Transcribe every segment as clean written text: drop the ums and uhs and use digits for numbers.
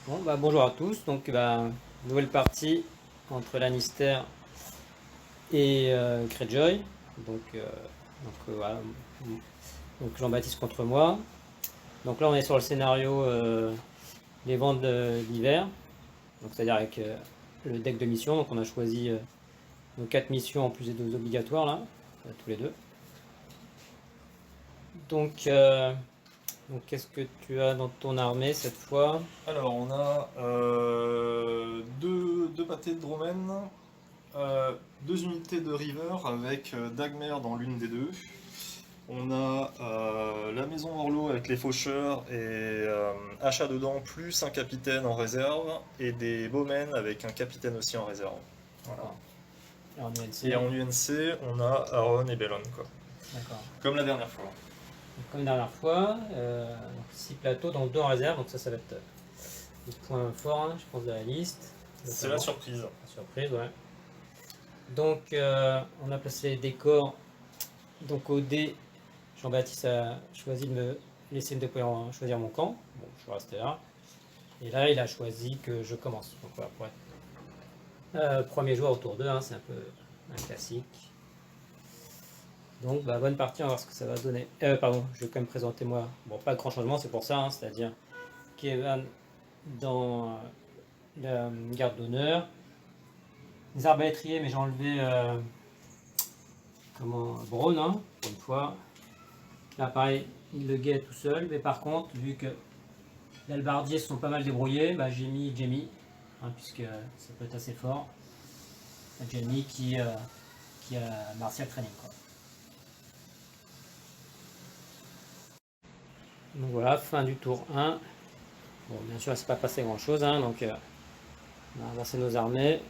Bon, bonjour à tous. Donc, nouvelle partie entre Lannister et Greyjoy. Voilà. Donc Jean-Baptiste contre moi. Donc là, on est sur le scénario les vents de l'hiver. Donc c'est-à-dire avec le deck de missions. Donc on a choisi nos 4 missions en plus des 2 obligatoires là, tous les deux. Donc, qu'est-ce que tu as dans ton armée cette fois? Alors, on a deux pâtés de Dromen, deux unités de River avec Dagmer dans l'une des deux. On a la maison Orlot avec les faucheurs et achat dedans, plus un capitaine en réserve, et des bowmen avec un capitaine aussi en réserve. Voilà. D'accord. Et en Et UNC? en UNC, on a Aaron et Bellon, quoi. D'accord. Comme la dernière fois. Donc, comme la dernière fois, 6 plateaux, donc 2 en réserve, donc ça va être le point fort, hein, je pense, de la liste, C'est la notamment. surprise. La surprise, ouais. Donc, on a placé les décors. Donc, au dé, Jean-Baptiste a choisi de me laisser me déployer choisir mon camp. Bon, je suis resté là. Et là, il a choisi que je commence. Donc, voilà, pour être premier joueur au tour 2, hein, c'est un peu un classique. Donc, bonne partie, on va voir ce que ça va donner. Pardon, je vais quand même présenter moi. Bon, pas de grand changement, c'est pour ça, hein, c'est-à-dire Kevin dans la garde d'honneur. Les arbalétriers, mais j'ai enlevé Braun, hein, pour une fois. Là, pareil, il le guette tout seul, mais par contre, vu que les albardiers se sont pas mal débrouillés, j'ai mis Jamie, hein, puisque ça peut être assez fort. Jamie qui a martial training, quoi. Donc voilà, fin du tour 1. Bon, bien sûr, il ne s'est pas passé grand chose, hein, donc on a avancé nos armées.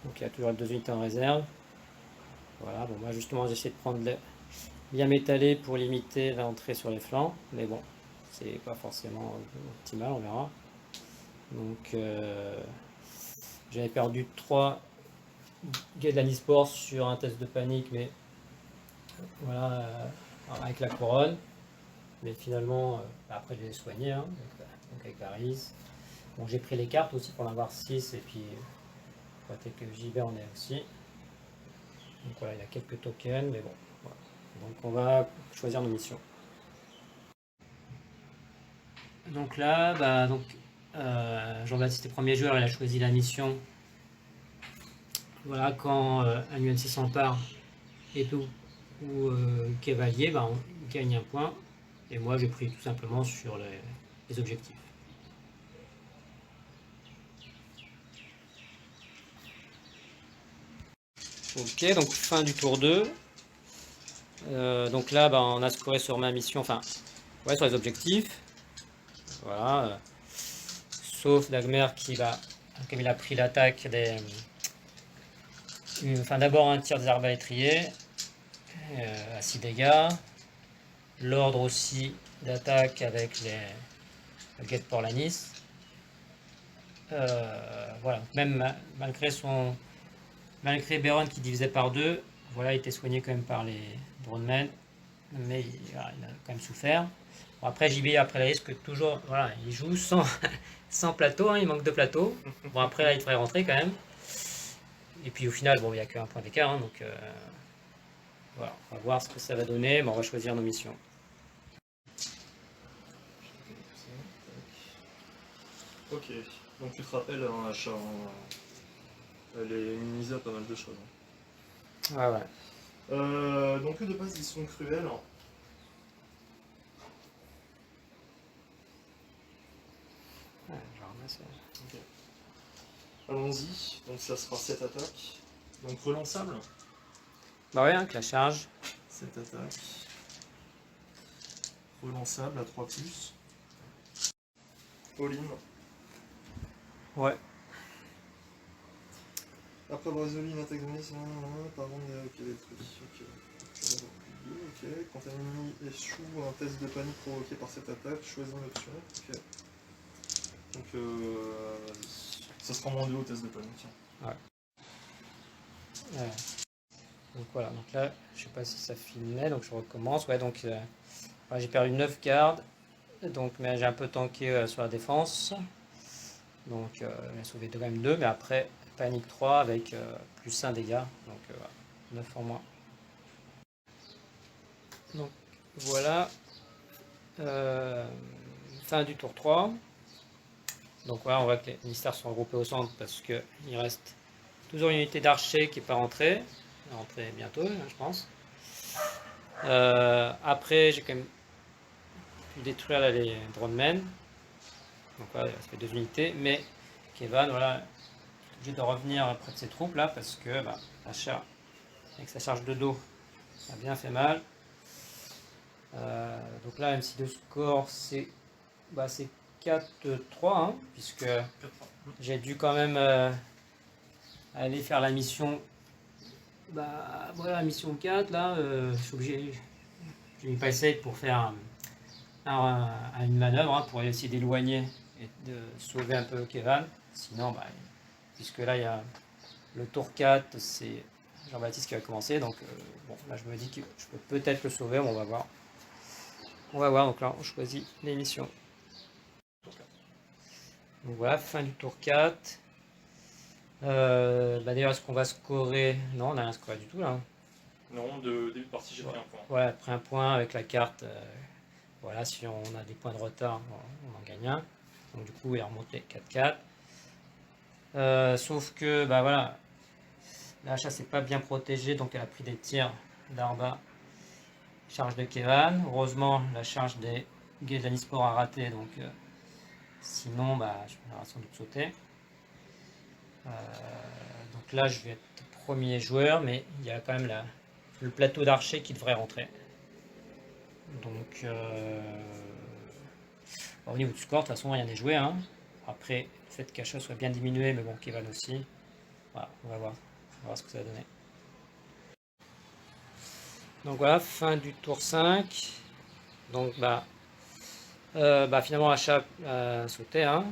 Donc il y a toujours 2 unités en réserve. Voilà, bon, moi justement, j'ai essayé de prendre bien m'étaler pour limiter l'entrée sur les flancs, mais bon, c'est pas forcément optimal, on verra. Donc j'avais perdu 3 gains de l'Anisport sur un test de panique, mais voilà, avec la couronne. Mais finalement, après je les ai soignés, hein, donc avec Varys. Bon, j'ai pris les cartes aussi pour en avoir 6, et puis peut-être que JB en est aussi. Donc voilà, il y a quelques tokens, mais bon. Voilà. Donc on va choisir nos missions. Donc là, Jean-Baptiste est premier joueur, il a choisi la mission. Voilà, quand un UNC s'empare épée ou cavalier, on gagne un point. Et moi, j'ai pris tout simplement sur les objectifs. Ok, donc fin du tour 2. Donc là, on a scoré sur ma mission, enfin, ouais, sur les objectifs. Voilà. Sauf Dagmer comme il a pris l'attaque enfin, d'abord un tir des arbalétriers à 6 dégâts. L'ordre aussi d'attaque avec le guet pour la Nice. Voilà, même malgré Beron qui divisait par 2, voilà, il était soigné quand même par les dronemen, mais voilà, il a quand même souffert. Bon, après JB après le risque toujours, voilà, il joue sans, sans plateau, hein, il manque de plateau. Bon après là il devrait rentrer quand même. Et puis au final bon il n'y a qu'un point d'écart, hein, donc voilà, on va voir ce que ça va donner, mais on va choisir nos missions. Ok, donc tu te rappelles, un achat, elle est minimisée à pas mal de choses. Ouais, ouais. Donc eux de base ils sont cruels. Ouais, je ramasse, Ok. Allons-y, donc ça sera 7 attaques. Donc relançable, bah ouais, hein, que la charge. 7 attaques. Relançable à 3 plus. All-in. Ouais. Après avoir résolu une attaque de mise, pardon, ok, détruit. Ok. Ok. Quand un ennemi échoue un test de panique provoqué par cette attaque, choisis une option. Ok. Donc ça sera moins 2 au test de panique. Ouais. Donc voilà, donc là, je sais pas si ça filmait, donc je recommence. Ouais, donc j'ai perdu 9 gardes, donc, mais j'ai un peu tanké sur la défense. Donc j'ai sauvé quand même 2, mais après panique 3 avec plus 1 dégâts. Donc voilà, 9 en moins. Donc voilà. Fin du tour 3. Donc voilà, on voit que les mystères sont regroupés au centre parce qu'il reste toujours une unité d'archer qui n'est pas rentrée. Elle va rentrer bientôt, je pense. Après, j'ai quand même pu détruire là, les dronemen. Donc voilà, ça fait 2 unités. Mais Kevan, voilà, est obligé de revenir près de ses troupes là parce que bah, avec sa charge de dos, ça a bien fait mal. Donc là, même si le score c'est 4-3, hein, puisque j'ai dû quand même aller faire la mission. Bah voilà, la mission 4 là, je suis obligé. J'ai mis pas essayé pour faire une manœuvre hein, pour essayer d'éloigner et de sauver un peu Kevan. Sinon, bah, puisque là il y a le tour 4, c'est Jean-Baptiste qui va commencer. Donc bon, là je me dis que je peux peut-être le sauver, mais on va voir. On va voir, donc là on choisit les missions. Donc voilà, fin du tour 4. Bah d'ailleurs, est-ce qu'on va scorer? Non, on n'a rien scoré du tout là. Hein. Non, de début de partie, j'ai pris un point. Voilà, après un point avec la carte. Voilà, si on a des points de retard, on en gagne un. Donc du coup, il est remonté 4-4. Sauf que, bah voilà, la chasse n'est pas bien protégée, donc elle a pris des tirs d'Arba. Charge de Kevan. Heureusement, la charge des Guédanispor a raté, donc sinon, bah, je vais sans doute sauter. Donc là, je vais être premier joueur, mais il y a quand même le plateau d'archer qui devrait rentrer. Donc, au niveau du score, de toute façon, rien n'est joué. Hein. Après, le fait qu'Acha soit bien diminué, mais bon, Kevan aussi. Voilà, on va voir ce que ça va donner. Donc voilà, fin du tour 5. Donc, finalement, Acha a sauté. Hein.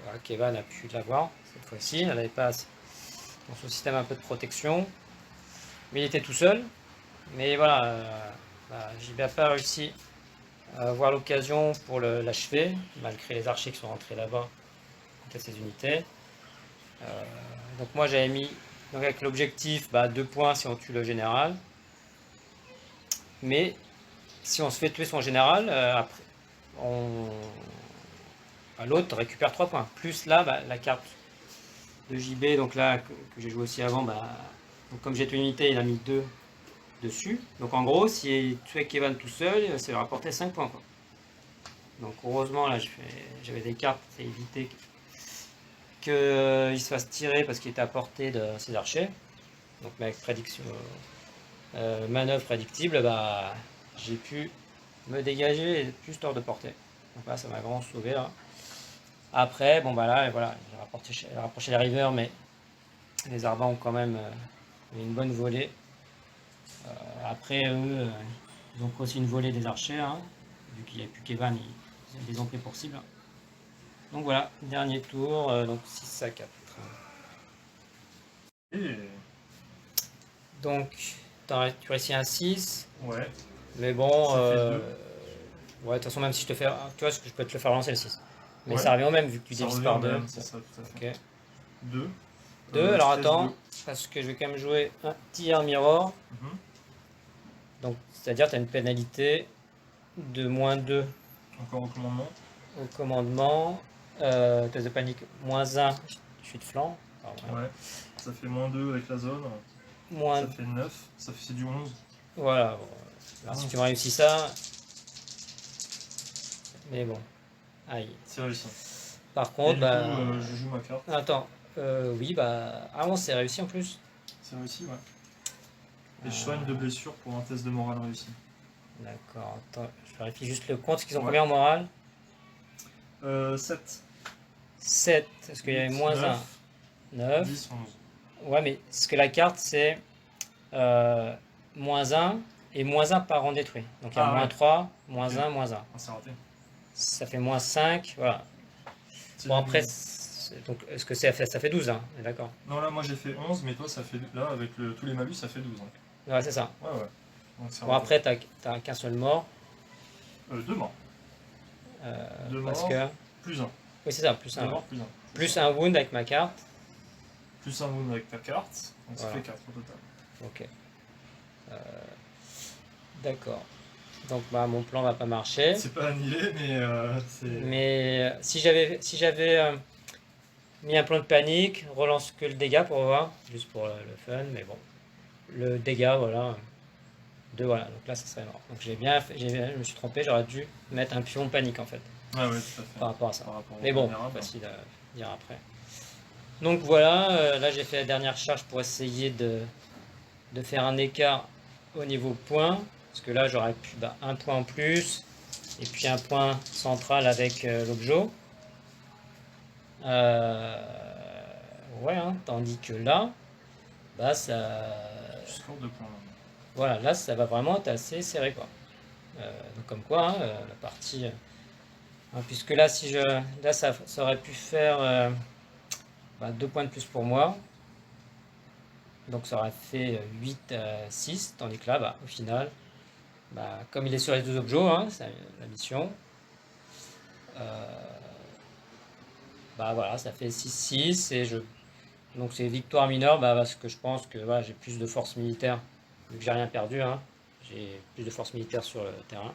Voilà, Kevan a pu l'avoir cette fois-ci. Elle n'avait pas dans son système un peu de protection. Mais il était tout seul. Mais voilà, JB n'a pas réussi à avoir l'occasion pour l'achever, malgré les archers qui sont rentrés là-bas contre ces unités. Donc moi j'avais mis avec l'objectif 2 points si on tue le général. Mais si on se fait tuer son général, après, l'autre récupère 3 points. Plus là, la carte de JB, donc là que j'ai joué aussi avant, donc comme j'ai une unité, il a mis 2 dessus. Donc en gros, s'il tuait Kevan tout seul, ça lui rapportait 5 points. Quoi. Donc heureusement, là, j'avais des cartes pour éviter qu'il se fasse tirer parce qu'il était à portée de ses archers. Donc avec prédiction, manœuvre prédictible, j'ai pu me dégager et plus hors de portée. Donc là, ça m'a vraiment sauvé. Là. Après, là, voilà, j'ai rapproché les rivers, mais les Arbans ont quand même une bonne volée. Après, eux, ils ont aussi une volée des archers, hein. Vu qu'il n'y a plus Kevan, ils les ont pris pour cible. Donc voilà, dernier tour, donc 6-4. Donc, tu réussis un 6. Ouais. Mais bon, ouais, de toute façon, même si je te fais. Tu vois, je peux te le faire lancer le 6. Mais ouais. ça revient au même vu que tu divises par 2. C'est ça, tout à fait. Ok. 2. 2, alors attends, parce que je vais quand même jouer un tir mirror. Donc, c'est-à-dire que tu as une pénalité de -2. Encore au commandement. Au commandement. Test de panique, -1. Je suis de flanc. Ouais. Ça fait -2 avec la zone. Ça fait 9. C'est du 11. Voilà. Bon. Alors, si tu réussis ça. Mais bon. Aïe. C'est réussi. Par contre, je joue ma carte. Attends. Oui, 11, c'est réussi en plus. C'est réussi, ouais. Et je soigne de blessures pour un test de morale réussi. D'accord, attends, je vérifie juste le compte. Est-ce qu'ils ont combien en morale 7. 7, est-ce qu'il y avait -1 9. 10, 11. Ouais, mais ce que la carte, c'est -1 et -1 par rang détruit. Donc il y a -3, -1, -1. C'est raté. Ça fait -5, voilà. Bon, après, donc, est-ce que ça fait 12, hein, d'accord. Non, là, moi j'ai fait 11, mais toi, ça fait. Là, avec tous les malus, ça fait 12. Hein. Ouais, c'est ça. Ouais. Donc, bon, après, t'as qu'un seul mort. 2 morts. 2 parce morts, que... plus 1. Oui, c'est ça, plus un, Devoir plus 1. plus un wound avec ma carte. Plus un wound avec ta carte, donc ça Voilà. fait 4 au total. Ok. D'accord. Donc bah, mon plan va pas marcher. C'est pas annihilé, mais c'est. Mais si j'avais mis un plan de panique, relance que le dégât pour voir, juste pour le fun, mais bon. Le dégât, voilà. 2, voilà. Donc là, ça serait mort. Donc je me suis trompé, j'aurais dû mettre un pion panique en fait, Ah ouais, tout à fait. par rapport à ça. Par rapport au Mais bon, vulnérable. facile à dire après. Donc voilà, là j'ai fait la dernière charge pour essayer de faire un écart au niveau point. Parce que là j'aurais pu un point en plus. Et puis un point central avec l'objet. Ouais, hein, tandis que là, bah ça. Tu scores 2 points. Là. Voilà, là ça va vraiment être assez serré quoi. Donc comme quoi, hein, la partie. Puisque là, là ça aurait pu faire 2 points de plus pour moi. Donc ça aurait fait 8 à 6, tandis que là, au final, comme il est sur les 2 objets, hein, c'est la mission. Voilà, ça fait 6-6 et donc c'est victoire mineure parce que je pense que j'ai plus de force militaire vu que j'ai rien perdu, hein. J'ai plus de force militaire sur le terrain.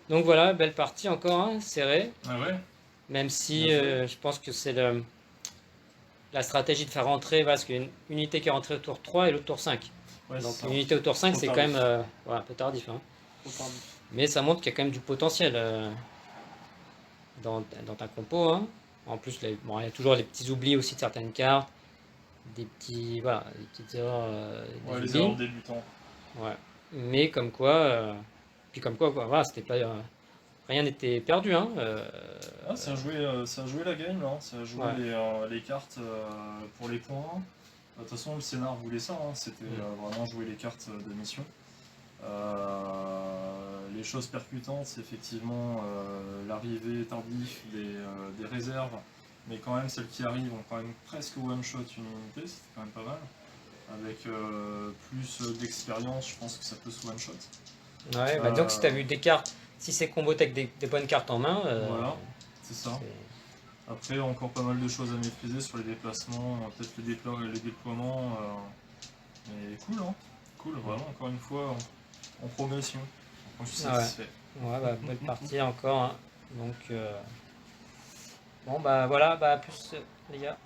Donc voilà, belle partie encore, hein, serrée. Ah ouais. Même si Bien joué. je pense que c'est la stratégie de faire rentrer, parce qu'il y a une unité qui est rentrée au tour 3 et l'autre tour 5. Ouais, Donc c'est ça. une unité au tour 5 Trop c'est quand tardif. même un peu tardif, hein. Trop tardif. Mais ça montre qu'il y a quand même du potentiel dans ta compo, hein. En plus, il y a toujours les petits oublis aussi de certaines cartes, des petites erreurs, Ouais, des les erreurs oublis. débutants. Ouais. Mais comme quoi, voilà, c'était pas, rien n'était perdu, hein. Ah, ça a joué la game là, ça a joué Ouais. les cartes pour les points. De toute façon, le scénar voulait ça, hein, c'était vraiment jouer les cartes de mission. Les choses percutantes, c'est effectivement l'arrivée tardive des réserves, mais quand même celles qui arrivent ont quand même presque one-shot une unité, c'était quand même pas mal. Avec plus d'expérience, je pense que ça peut se one-shot. Ouais, donc si tu as vu des cartes, si c'est combo avec des bonnes cartes en main, Voilà, c'est ça. Après, encore pas mal de choses à maîtriser sur les déplacements, peut-être les déploiements. Mais cool, hein. Cool, vraiment, encore une fois, en progression. Donc, je suis satisfait. Ouais, belle partie encore, hein. Donc, bon, voilà, à plus, les gars.